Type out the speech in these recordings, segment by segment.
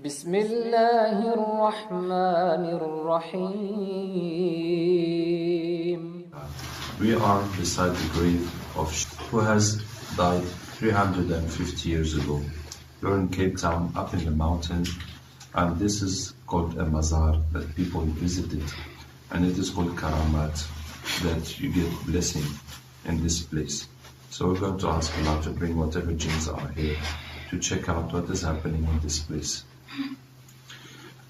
بسم الله الرحمن الرحيم. We are beside the grave of who has died 350 years ago. We're in Cape Town, up in the mountains, and this is called a mazar that people visit it, and it is called Keramat, that you get blessing in this place. So we're going to ask Allah to bring whatever jinns are here to check out what is happening in this place.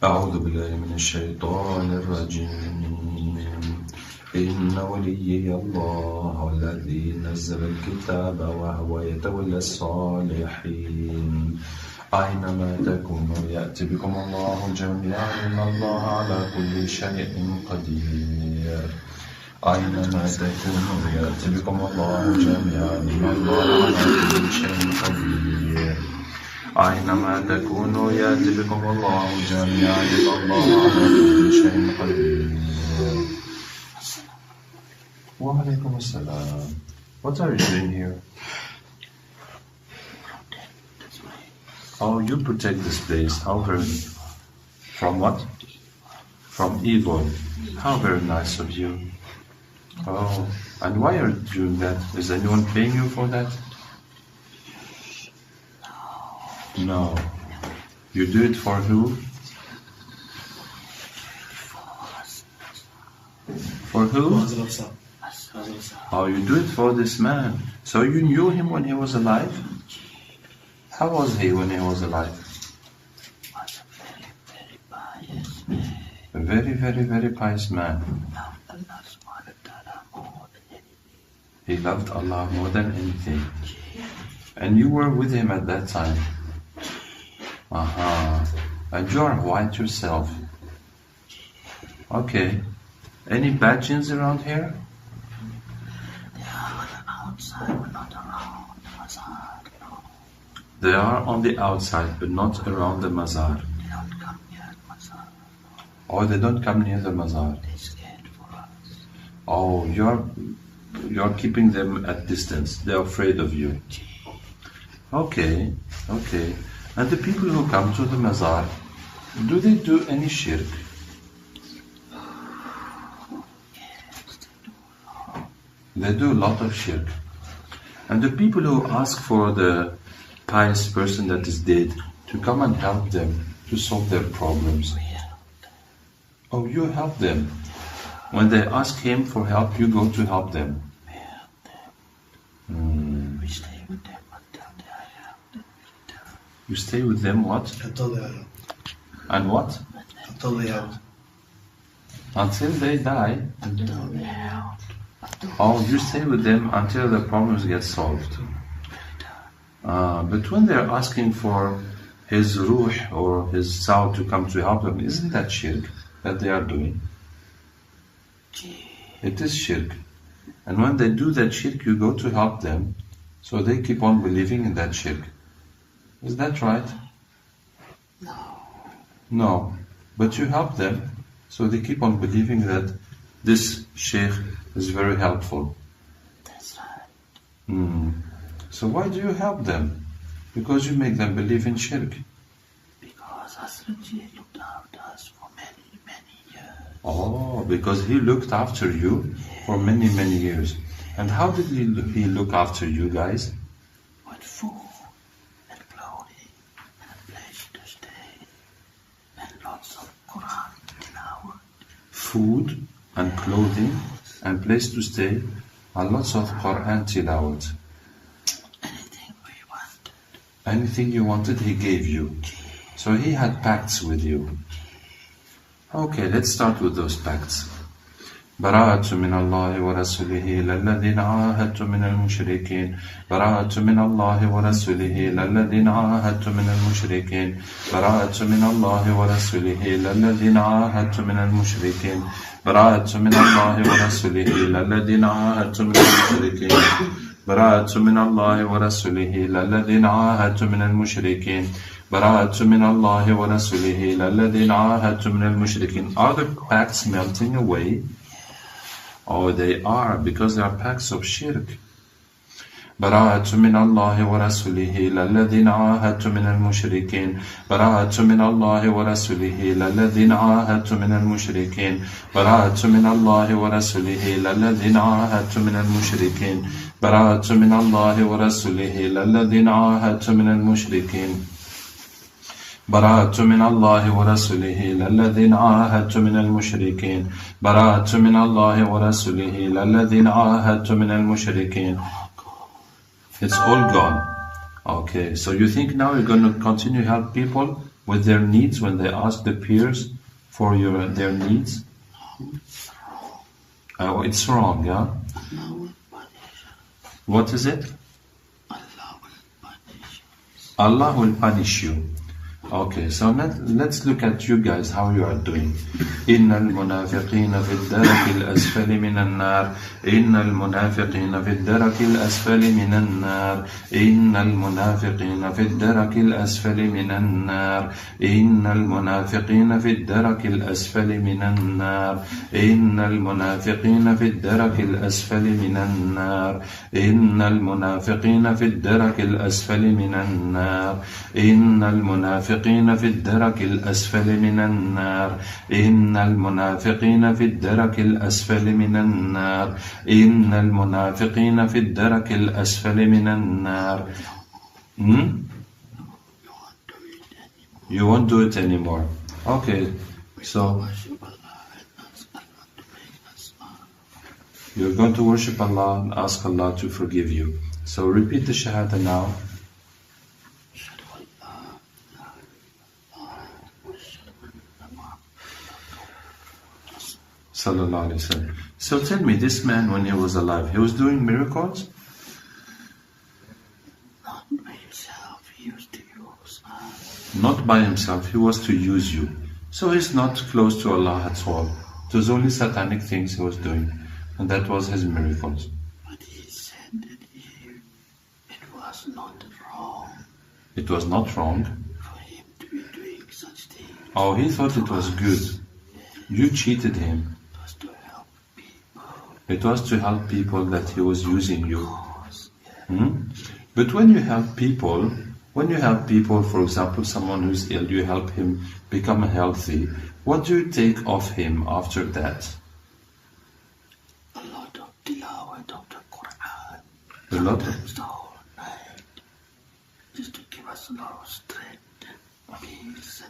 أعوذ بالله من الشيطان الرجيم إن وليي الله الذي نزل الكتاب وهو يتولى الصالحين أينما تكونوا يأتي بكم الله جميعا إن الله على كل شيء قدير أينما تكونوا يأتي بكم الله جميعا إن الله على كل شيء قدير أينما تكونوا يأتي بكم الله جميعا إن الله على كل شيء قدير. وعليكم السلام. What are you doing here? Oh, you protect this place. How very... From what? From evil. How very nice of you. Oh, and why are you doing that? Is anyone paying you for that? No. You do it for who? For who? Oh, you do it for this man. So you knew him when he was alive? How was he when he was alive? A very, very, very pious man. He loved Allah more than anything. And you were with him at that time. And you are white yourself. Okay. Any bad jinns around here? They are on the outside, but not around the mazar. No. They are on the outside, but not around the mazar. They don't come near the mazar. Oh, they don't come near the mazar. They're scared for us. Oh, you're keeping them at distance. They're afraid of you. Okay, okay. And the people who come to the mazar, do they do any shirk? They do a lot of shirk. And the people who ask for the pious person that is dead to come and help them to solve their problems. Oh, you help them. When they ask him for help, you go to help them. We stay with them until they are helped. You stay with them what? Until they are And what? Until they are Until they die. Until they are helped. Oh, you stay with them until the problems get solved. But when they're asking for his ruh or his soul to come to help them, isn't that shirk that they are doing? It is shirk. And when they do that shirk, you go to help them, so they keep on believing in that shirk. Is that right? No. No. But you help them, so they keep on believing that this sheikh is very helpful. That's right. So why do you help them? Because you make them believe in shirk. Because Asraji looked after us for many, many years. Oh, because he looked after you for many, many years. And how did he look after you guys? With food and clothing and a place to stay and lots of Quran tilawat. Food and clothing and place to stay and lots of Quran tilawat. Anything we wanted. Anything you wanted, he gave you. So he had pacts with you. Okay, let's start with those pacts. براءة من الله ورسوله للذين عاهدت من المشركين براءة من الله ورسوله للذين عاهدت من المشركين براءة من الله ورسوله للذين عاهدت من المشركين براءة من الله ورسوله للذين عاهدت من المشركين براءة من الله ورسوله للذين عاهدت من المشركين براءة من الله ورسوله للذين عاهدت من المشركين. Are the pacts melting away? Oh, they are, because they are pacts of shirk. براءة من الله ورسوله إلى الذين عاهدت من المشركين براءة من الله ورسوله إلى الذين عاهدت من المشركين براءة من الله ورسوله إلى الذين عاهدت من المشركين براءة من الله ورسوله إلى الذين عاهدت من المشركين براءة من الله ورسوله إلى الذين عاهدت من المشركين براءة من الله ورسوله إلى الذين عاهدت من المشركين. It's all gone. Okay, so you think now you're going to continue to help people with their needs when they ask the peers for their needs? Oh, it's wrong, yeah? What is it? Allah will punish you. Okay, so let's look at you guys, how you are doing. إن المنافقين في الدرك الأسفل من النار إن المنافقين في الدرك الأسفل من النار إن المنافقين في الدرك الأسفل من النار إن المنافقين في الدرك الأسفل من النار إن المنافقين في الدرك الأسفل من النار إن المنافقين في الدرك الأسفل من النار إن المنافقين في الدرك الأسفل من النار إن المنافقين في الدرك الأسفل من النار إن المنافقين في الدرك الأسفل من النار. You won't do it anymore. Okay, so you're going to worship Allah and ask Allah to forgive you. So repeat the Shahada now. Sallallahu Alaihi Wasallam. So tell me, this man when he was alive, he was doing miracles? Not by himself, he used to use us. Not by himself, he was to use you. So he's not close to Allah at all. It was only satanic things he was doing, and that was his miracles. But he said that it was not wrong. It was not wrong? For him to be doing such things. Oh, he thought it was good. You cheated him. It was to help people that he was using you. But when you help people, for example, someone who's ill, you help him become healthy, what do you take of him after that? A lot of tilawat of the Quran. A lot of the whole night. Just to give us a lot of strength and peace.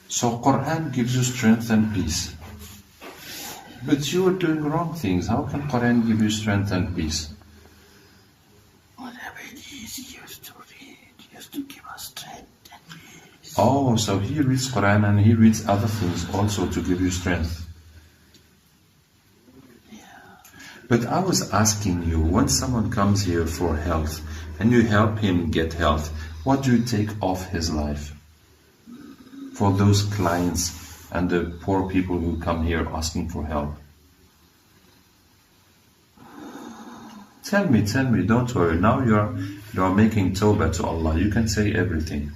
So Quran gives you strength and peace. But you are doing wrong things. How can Quran give you strength and peace? Whatever it is he used to read, used to give us strength and peace. Oh, so he reads Quran and he reads other things also to give you strength. Yeah. But I was asking you, when someone comes here for health and you help him get health, what do you take off his life? For those clients and the poor people who come here asking for help. Tell me, don't worry. Now you are making tawbah to Allah. You can say everything.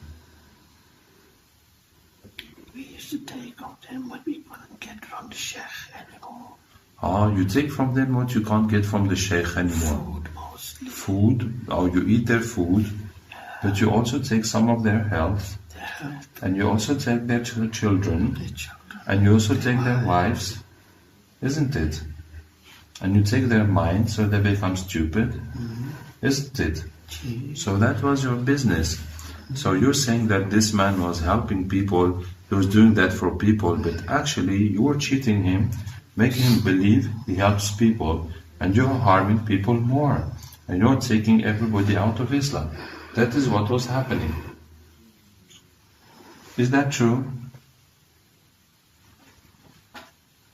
We used to take of them what we couldn't get from the Sheikh anymore. Ah, you take from them what you can't get from the Sheikh anymore. Food mostly. Food? Oh, you eat their food, but you also take some of their health. And you also take their children, and you also take their wives, isn't it? And you take their mind so they become stupid, isn't it? So that was your business. So you're saying that this man was helping people, he was doing that for people, but actually you were cheating him, making him believe he helps people, and you're harming people more, and you're taking everybody out of Islam. That is what was happening. Is that true?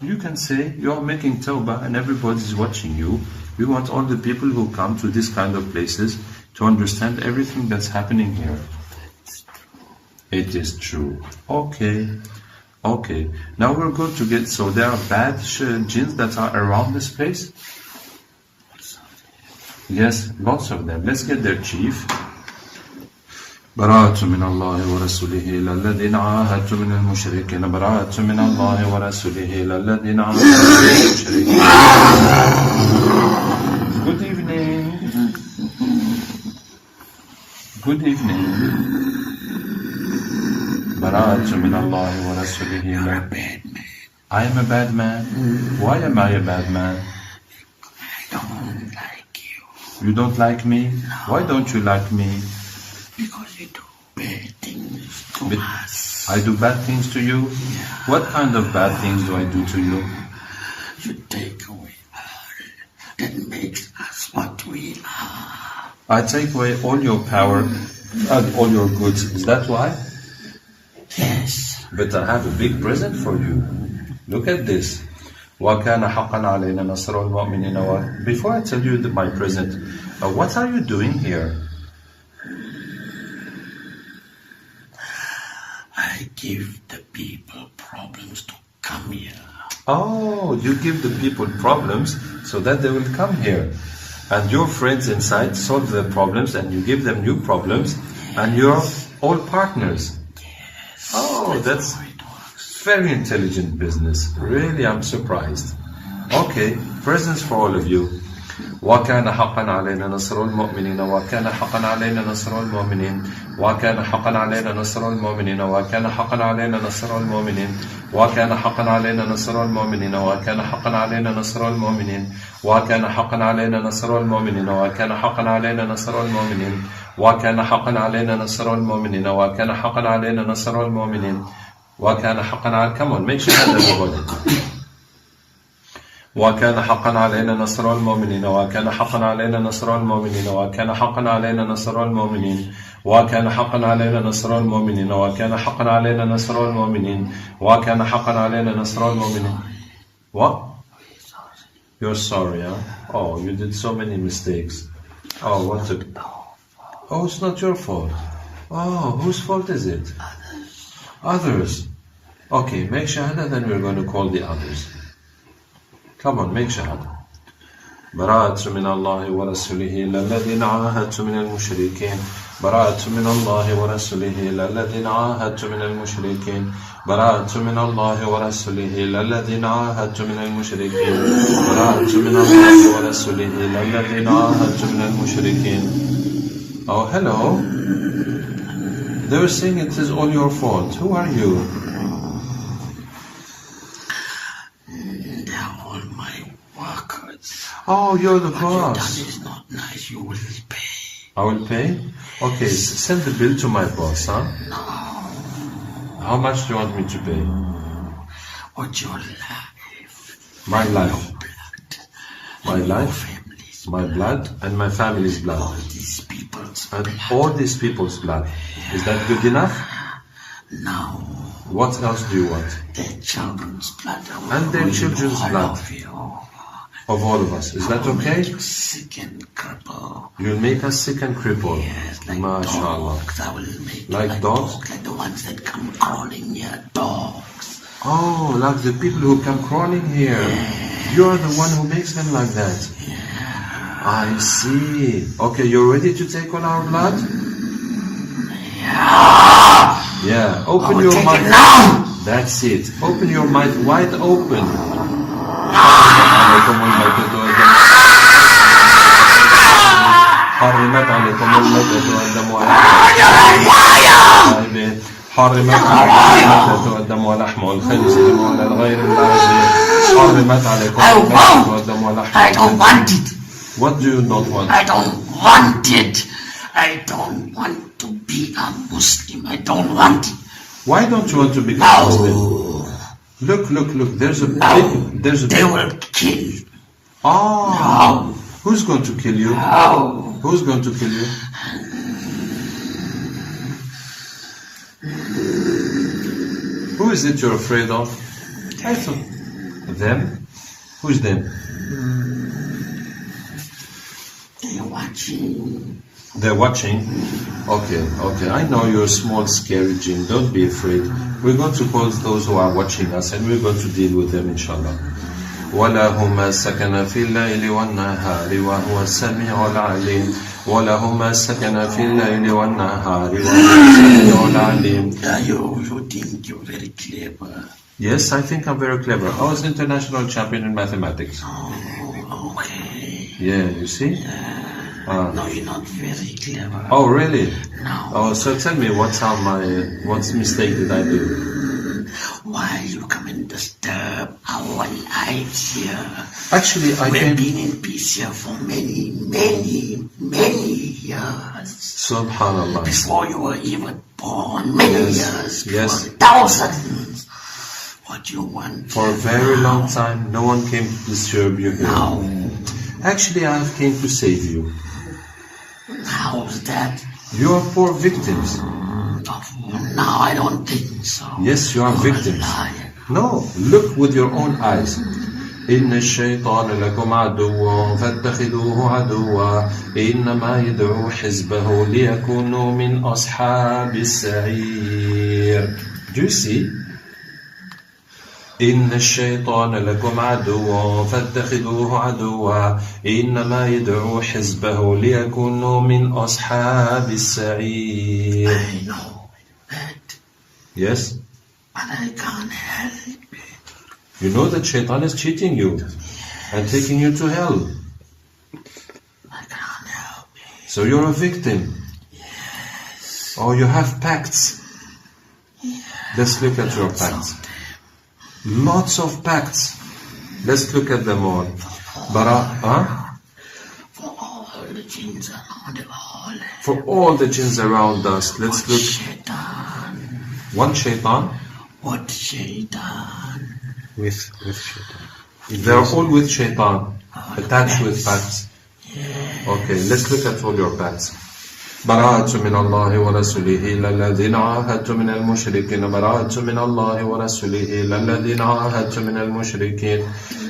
You can say you are making tawbah and everybody is watching you. We want all the people who come to this kind of places to understand everything that's happening here. It is true. Okay. Now we're going to get, so there are bad jinns that are around this place? Yes, lots of them. Let's get their chief. براءة من الله ورسوله إلى الذين عاهدت من المشركين براءة من الله ورسوله إلى الذين عاهدت من المشركين. Good evening. Good evening. Bara'atu min Allah wa rasulihi. You're a bad man. I am a bad man. Why am I a bad man? I don't like you. You don't like me? Why don't you like me? Because you do bad things to us. I do bad things to you? What kind of bad things do I do to you? You take away all that makes us what we are. I take away all your power and all your goods. Is that why? Yes. But I have a big present for you. Look at this. وَكَانَ حَقًّا عَلَيْنَا نَصْرُ الْمُؤْمِنِينَ. Before I tell you my present, what are you doing here? I give the people problems to come here. Oh, you give the people problems so that they will come here. And your friends inside solve their problems and you give them new problems and you're all partners. Yes. Oh, that's very intelligent business. Really, I'm surprised. Okay, presents for all of you. وَكَانَ حَقًّا عَلَيْنَا نَصْرُ الْمُؤْمِنِينَ وَكَانَ حَقًّا عَلَيْنَا نَصْرُ الْمُؤْمِنِينَ وَكَانَ حَقًّا عَلَيْنَا نَصْرُ الْمُؤْمِنِينَ وَكَانَ حَقًّا عَلَيْنَا نَصْرُ الْمُؤْمِنِينَ وَكَانَ حَقًّا عَلَيْنَا نَصْرُ الْمُؤْمِنِينَ وَكَانَ حَقًّا عَلَيْنَا نَصْرُ الْمُؤْمِنِينَ وَكَانَ حَقًّا عَلَيْنَا نَصْرُ الْمُؤْمِنِينَ وَكَانَ حَقًّا عَلَيْنَا نَصْرُ الْمُؤْمِنِينَ وَكَانَ حَقًّا عَلَيْنَا نَصْرُ الْمُؤْمِنِينَ وَكَانَ حَقًّا عَلَيْنَا نَصْرُ الْمُؤْمِنِينَ وَكَانَ حَقًّا عَلَيْنَا. Come on, make sure that everybody. وَكَانَ حَقًّا عَلَيْنَا نَصْرُ الْمُؤْمِنِينَ وَكَانَ حَقًّا عَلَيْنَا نَصْرُ الْمُؤْمِنِينَ وَكَانَ حَقًّا عَلَيْنَا نَصْرُ الْمُؤْمِنِينَ وَكَانَ حَقًّا عَلَيْنَا نَصْرُ الْمُؤْمِنِينَ وَكَانَ حَقًّا عَلَيْنَا نَصْرُ الْمُؤْمِنِينَ وَكَانَ حَقًّا عَلَيْنَا نَصْرُ الْمُؤْمِنِينَ. What? You're sorry, huh? Oh, you did so many mistakes. Oh, what a... Oh, it's not your fault. Oh, whose fault is it? Others. Okay, make shahada, then we're going to call the others. Come on, make shahada. براءة من الله ورسوله إلى الذين عاهدت من المشركين. براءة من الله ورسوله إلى الذين عاهدت من المشركين. براءة من الله ورسوله إلى الذين عاهدت من المشركين. براءة من الله ورسوله إلى الذين عاهدت من المشركين. Oh, hello. They were saying it is all your fault. Who are you? They're all my workers. Oh, you're the What boss. you've done is not nice. You will pay. I will pay? Okay, send the bill to my boss, huh? No. How much do you want me to pay? What's your life? My life. Your blood. My and life, your family's my blood, and my family's blood. all these people's And blood. all these people's blood. Is that good enough? No. What else do you want? Their children's blood. I will And their ruin children's all blood. of you. Of all of us. Is that I will okay? make you sick and crippled. You'll make us sick and crippled. Yes, like MashaAllah. dogs. I will make you Like dogs? Like the ones that come crawling near dogs. Oh, like the people who come crawling here. You're the one who makes them like that. I see. Okay, you're ready to take on our blood? Yeah. Open your mouth. That's it. Open your mouth wide open. حرمت عليكم الميتة والدم حرمت عليكم والدم ولحم الخنزير وعلى الغير العادي حرمت عليكم الميتة والدم ولحم I don't want it. What do you not want? I don't want it. I don't want to be a Muslim. I don't want it. Why don't you want to become a Muslim? Look, there's a They will kill. Oh, who's going to kill you? No. Who's going to kill you? Who is it you're afraid of? I thought them. Who's them? They're watching. They're watching. Okay. I know you're a small, scary jinn. Don't be afraid. We're going to call those who are watching us, and we're going to deal with them, inshallah. وَلَهُ مَا سَكَنَ فِي اللَّيْلِ وَالنَّهَارِ وَهُوَ السَّمِيعُ الْعَلِيمُ وَلَهُ مَا سَكَنَ فِي اللَّيْلِ وَالنَّهَارِ وَهُوَ السَّمِيعُ الْعَلِيمُ. You think you're very clever. Yes, I think I'm very clever. I was international champion in mathematics. Oh, okay. Yeah, you see? No, you're not very clever. Oh, really? No. Oh, so tell me, what mistake did I do? Why you come and disturb our lives here? Actually, We've been in peace here for many, many, many years. Subhanallah. Before you were even born, many years. Yes. For thousands. What do you want? For a very long time, no one came to disturb you here. No. Actually, I came to save you. How's that? You are poor victims. No, I don't think so. Yes, you are victims. No, look with your own eyes. إن الشيطان لكم عدو فاتخذوه عدوا إنما يدعو حزبه ليكونوا من أصحاب السعير. Do you see? إن الشيطان لكم عدو فاتخذوه عدوا إنما يدعو حزبه ليكونوا من أصحاب السعير. I know that. Yes? But I can't help it. You know that Shaitan is cheating you and taking you to hell. I can't help it. So you're a victim. Yes. Oh, you have pacts. Yeah. Let's look at your pacts. Lots of pacts. Let's look at them all. For all the jinns around the world. For all the jinns around us, let's look. Shaitan. One Shaitan? What Shaitan? With Shaitan. They're all with Shaitan, attached with pacts. Okay, let's look at all your pacts. براءة من الله ورسوله إلى الذين عاهدت من المشركين براءة من الله ورسوله إلى الذين عاهدت من المشركين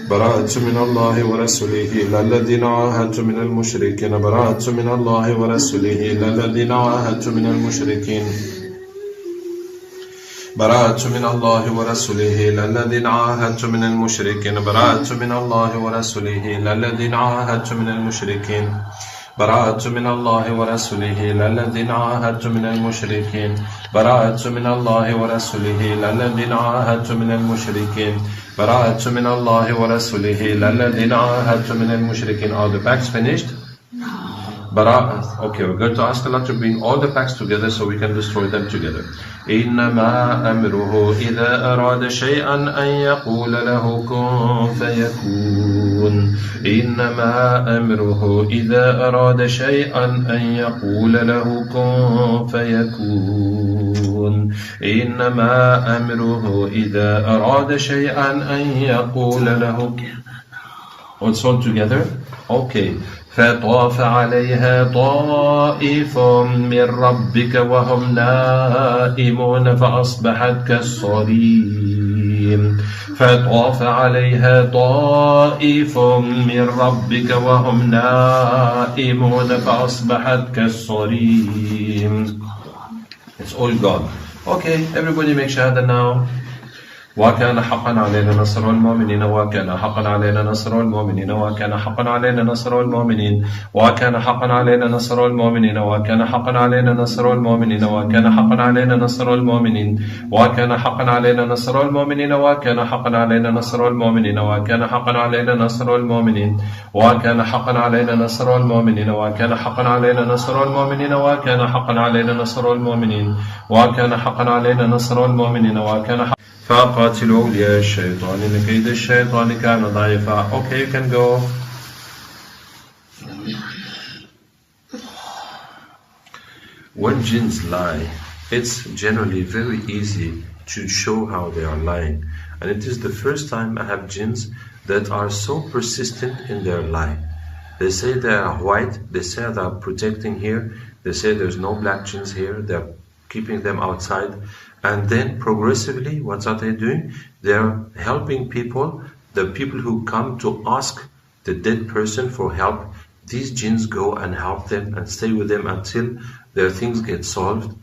براءة من الله ورسوله إلى الذين عاهدت من المشركين براءة من الله ورسوله إلى الذين عاهدت من المشركين براءة من الله ورسوله إلى الذين عاهدت من المشركين براءة من الله ورسوله إلى الذين عاهدت من المشركين براءة من الله ورسوله إلى الذين عاهدت من المشركين براءة من الله ورسوله إلى الذين عاهدت من المشركين براءة من الله ورسوله إلى الذين عاهدت من المشركين. Are the pacts finished? Okay, we're going to ask Allah to bring all the pacts together so we can destroy them together. إنما أمره إذا أراد شيئا أن يقول له كن فيكون إنما أمره إذا أراد شيئا أن يقول له كن فيكون إنما أمره إذا أراد شيئا أن يقول له. It's all together? Okay. فطاف عليها طائف من ربك وهم نائمون فأصبحت كالصريم فطاف عليها طائف من ربك وهم نائمون فأصبحت كالصريم. It's all gone. Okay, everybody make shahada now. وكان حقا علينا نصر المؤمنين وكان حقا علينا نصر المؤمنين وكان حقا علينا نصر المؤمنين وكان حقا علينا نصر المؤمنين وكان حقا علينا نصر المؤمنين وكان حقا علينا نصر المؤمنين وكان حقا علينا نصر المؤمنين وكان حقا علينا نصر المؤمنين وكان حقا علينا نصر المؤمنين وكان حقا علينا نصر المؤمنين وكان حقا علينا نصر المؤمنين وكان حقا علينا نصر المؤمنين وكان حقا علينا نصر المؤمنين وكان فقاتلوا أولياء الشيطان إن كيد الشيطان كان ضعيفا. Okay, you can go. When jinns lie, it's generally very easy to show how they are lying. And it is the first time I have jinns that are so persistent in their lie. They say they are white, they say they are protecting here, they say there's no black jinns here, they're keeping them outside. And then progressively, what are they doing? They're helping people, the people who come to ask the dead person for help. These jinns go and help them and stay with them until their things get solved.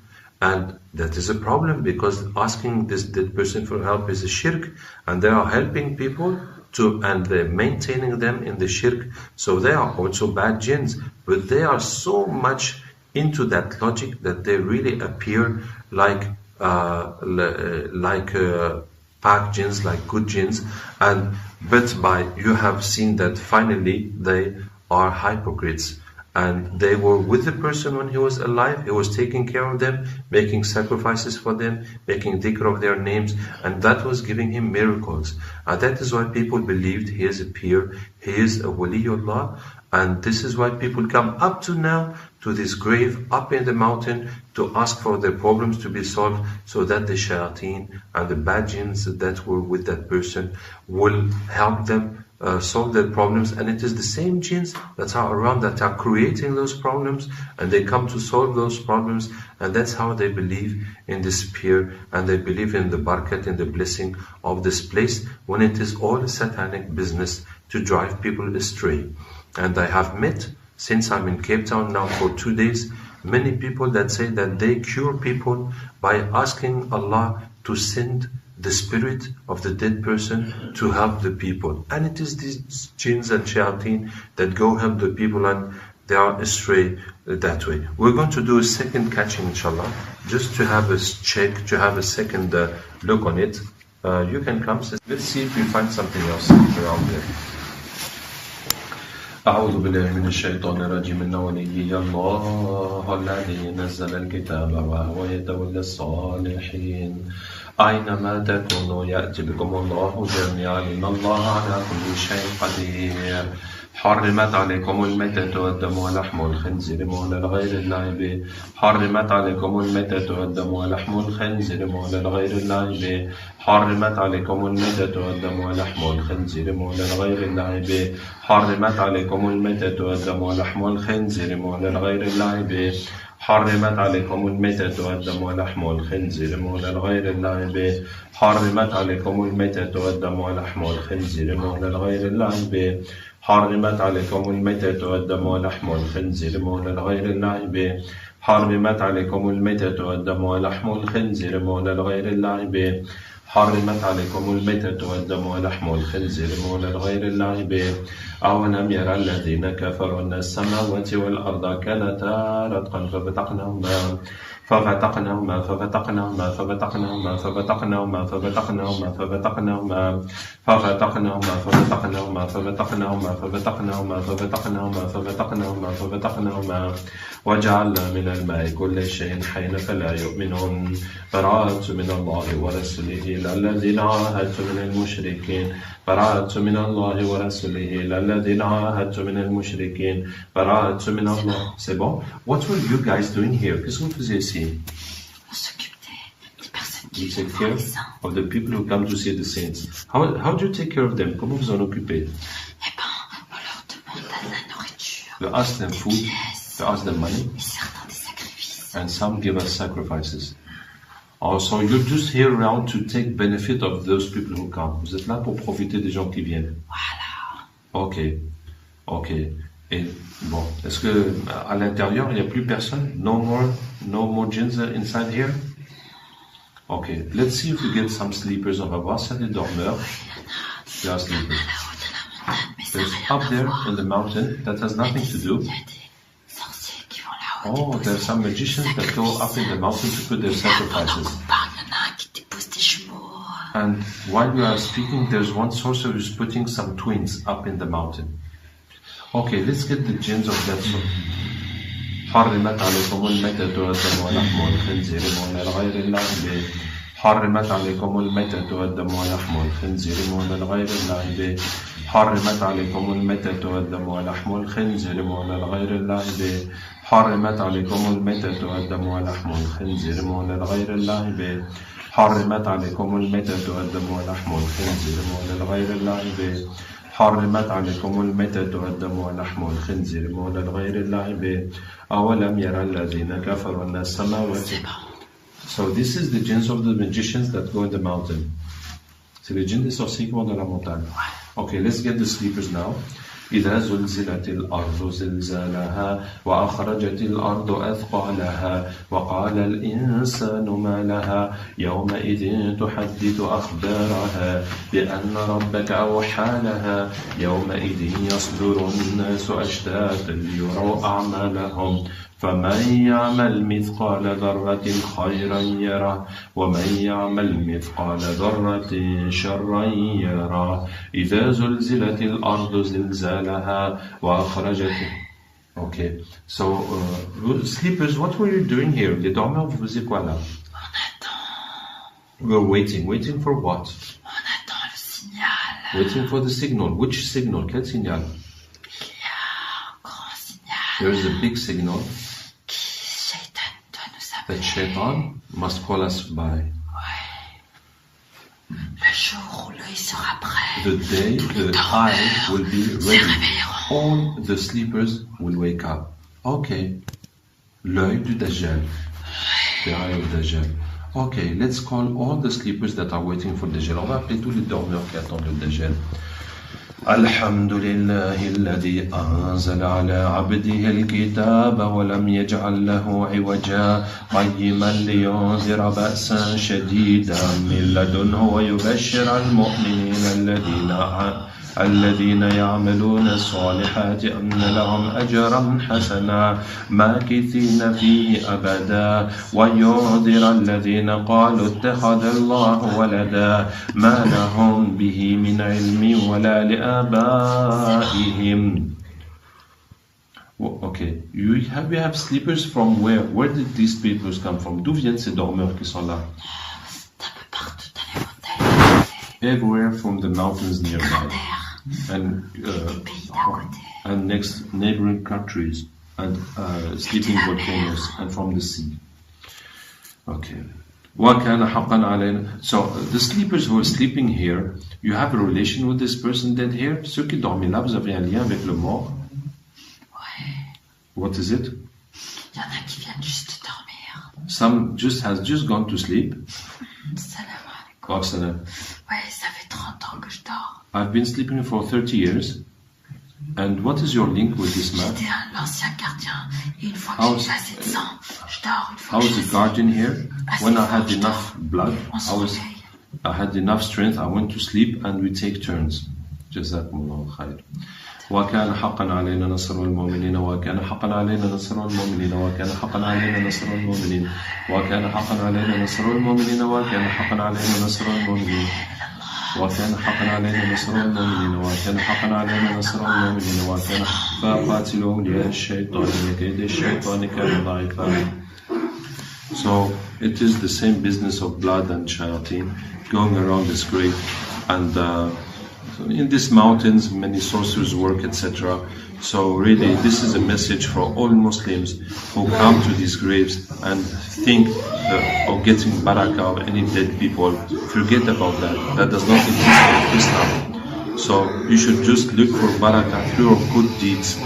And that is a problem because asking this dead person for help is a shirk. And they are helping people and they're maintaining them in the shirk. So they are also bad jinns. But they are so much into that logic that they really appear like pak jinns, like good jinns, but you have seen that finally they are hypocrites and they were with the person when he was alive. He was taking care of them, making sacrifices for them, making dhikr of their names, and that was giving him miracles. And that is why people believed he is a pir, he is a waliullah, and this is why people come up to now to this grave up in the mountain to ask for their problems to be solved, so that the shayateen and the bad jinns that were with that person will help them solve their problems. And it is the same jinns that are around that are creating those problems, and they come to solve those problems. And that's how they believe in this pir, and they believe in the barakat, in the blessing of this place, when it is all a satanic business to drive people astray. And I have met, since I'm in Cape Town now for 2 days, many people that say that they cure people by asking Allah to send the spirit of the dead person to help the people. And it is these jinns and shayateen that go help the people, and they are astray that way. We're going to do a second catching, inshallah, just to have a check, to have a second look on it. You can come. Let's see if we find something else around there. أعوذ بالله من الشيطان الرجيم. إن وليي الله الذي نزل الكتاب وهو يتولى الصالحين أينما تكونوا يأتي بكم الله جميعا إن الله على كل شيء قدير. حرمت عليكم الميتة والدم ولحم الخنزير مولى لغير الله به. حرمت عليكم الميتة والدم ولحم الخنزير مولى لغير الله به. حرمت عليكم الميتة والدم ولحم الخنزير مولى لغير الله به. حرمت عليكم الميتة والدم ولحم الخنزير مولى لغير الله به. حرمت عليكم الميتة والدم ولحم الخنزير مولى لغير الله به. حرمت عليكم الميتة والدم ولحم الخنزير مولى لغير الله به. حرمت عليكم الميتة والدم ولحم الخنزير مولى لغير الله به. حرمت عليكم الميتة والدم ولحم الخنزير مولى لغير الله به. حرمت عليكم الميتة والدم ولحم الخنزير مولى لغير الله به. أولم يرى الذين كفروا أن السماوات والأرض كانتا رتقا ففتقناهما ففتقناهما ففتقناهما ففتقناهما ففتقناهما ففتقناهما ففتقناهما ففتقناهما ففتقناهما ففتقناهما ففتقناهما ففتقناهما ففتقناهما ففتقناهما وجعلنا من الماء كل شيء حي فلا يؤمنون. براءة من الله ورسوله إلى الذين عاهدت من المشركين. براءة من الله ورسوله إلى الذين عاهدت من المشركين. براءة من الله. C'est bon? What were you guys doing here? Qu'est-ce que vous faisiez ici? On s'occupe des personnes qui You take viennent care voir les saints. of the people who come to see the saints. How do you take care of them? Comment vous en occupez? Eh ben, on leur demande de la nourriture, You ask them food, pièces, you ask them money, et certains des sacrifices. and some give us sacrifices. Also, you're just here around to take benefit of those people who come. Vous êtes là pour profiter des gens qui viennent. Voilà. Ok. Et bon, est-ce que à l'intérieur il n'y a plus personne? No more jinns inside here? Okay, let's see if we get some sleepers. On va voir s'il y a des dormeurs. There are sleepers. There's up there in the mountain that has nothing to do. Il y a des sorciers qui vont là-haut. Oh, there's some magicians that go up in the mountain to put their sacrifices. On parle, il y en a un qui dépose des jumeaux. And while we are speaking, there's one sorcerer who's putting some twins up in the mountain. Okay, let's get the jinns of that sort. حرمت عليكم الميتة والدم ولحم الخنزير مولى لغير الله به. حرمت عليكم الميتة والدم ولحم الخنزير مولى لغير الله به. حرمت عليكم الميتة والدم ولحم الخنزير مولى لغير الله به. حرمت عليكم الميتة والدم ولحم الخنزير مولى لغير الله به. حرمت عليكم الميتة والدم ولحم الخنزير مولى لغير الله به. حرمت عليكم الميتة والدم ولحم الخنزير مولى لغير الله به. أولم يرى الذين كفروا أن السماوات. So this is the jinns of the magicians that go in the mountain. C'est les jinns des sorciers qui vont dans la montagne. Okay, let's get the sleepers now. إذا زلزلت الأرض زلزالها وأخرجت الأرض أثقالها وقال الإنسان ما لها يومئذ تحدث أخبارها بأن ربك أوحى لها يومئذ يصدر الناس أشتاتا ليروا أعمالهم فمن يعمل مثقال ذرة خيرا يره ومن يعمل مثقال ذرة شرا يره إذا زلزلت الأرض زلزالها وأخرجت Okay. So, sleepers, what were you doing here? Les dormeurs, vous faisiez quoi là? On attend. We were waiting. Waiting for what? On attend le signal. Waiting for the signal. Which signal? Quel signal? Il y a un grand signal. There is a big signal Shaitan doit nous that appeler. Shaitan must call us by. Le jour où l'œil sera prêt. The day the eye will be ready. All the sleepers will wake up. Okay. L'œil du Dajjal. The eye of Dajjal. Okay, let's call all the sleepers that are waiting for Dajjal. On va appeler tous les dormeurs qui attendent le Dajjal. الحمد لله الذي أنزل على عبده الكتاب ولم يجعل له عوجا قيما لينذر بأسا شديدا من لدنه ويبشر المؤمنين الذين يعملون الصالحات أن لهم أجرا حسنا ماكثين فيه أبدا وينذر الذين قالوا اتخذ الله ولدا ما لهم به من علم ولا لآبائهم. Okay, we have sleepers from where? Where did these sleepers come from? D'où viennent ces dormeurs qui sont là? Un peu partout dans les montagnes. Everywhere from the mountains nearby. And next neighboring countries and sleeping volcanoes and from the sea. Okay. وَكَانَ حَقًّا عَلَيْنَا. So the sleepers who are sleeping here, you have a relation with this person dead here? Ceux qui dorment là, vous avez un lien avec le mort? Ouais. What is it? Il y en a qui viennent juste dormir. Some has just gone to sleep. Salam alaikum. Oh, salam. Ouais, ça fait 30 ans que je dors. I've been sleeping for 30 years. And what is your link with this man? J'étais l'ancien gardien. Et une fois que j'ai passé de sang, je dors. Une fois I que was j'ai a guardian here. When I had enough blood, on se réveille. I had enough strength. I went to sleep and we take turns. Jazakumullah khair. وكان حقا علينا نصر المؤمنين وكان حقا علينا نصر المؤمنين وكان حقا علينا نصر المؤمنين وكان حقا علينا نصر المؤمنين وكان حقا علينا نصر المؤمنين وكان حقا علينا نصر المؤمنين وكان حقا علينا نصر المؤمنين وكان فقاتلوا أولياء الشيطان كيد الشيطان كان ضعيفا. So it is the same business of blood and shayateen going around this grave, and in these mountains many sorcerers work, etc. So really this is a message for all Muslims who come to these graves and think of getting barakah of any dead people. Forget about that. That does not exist in Islam. So you should just look for barakah through your good deeds,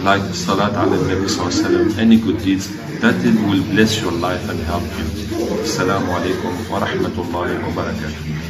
like Salat ala Nabi Sallallahu Alaihi Wasallam, any good deeds, that it will bless your life and help you. Assalamu alaikum wa rahmatullahi wa barakatuh.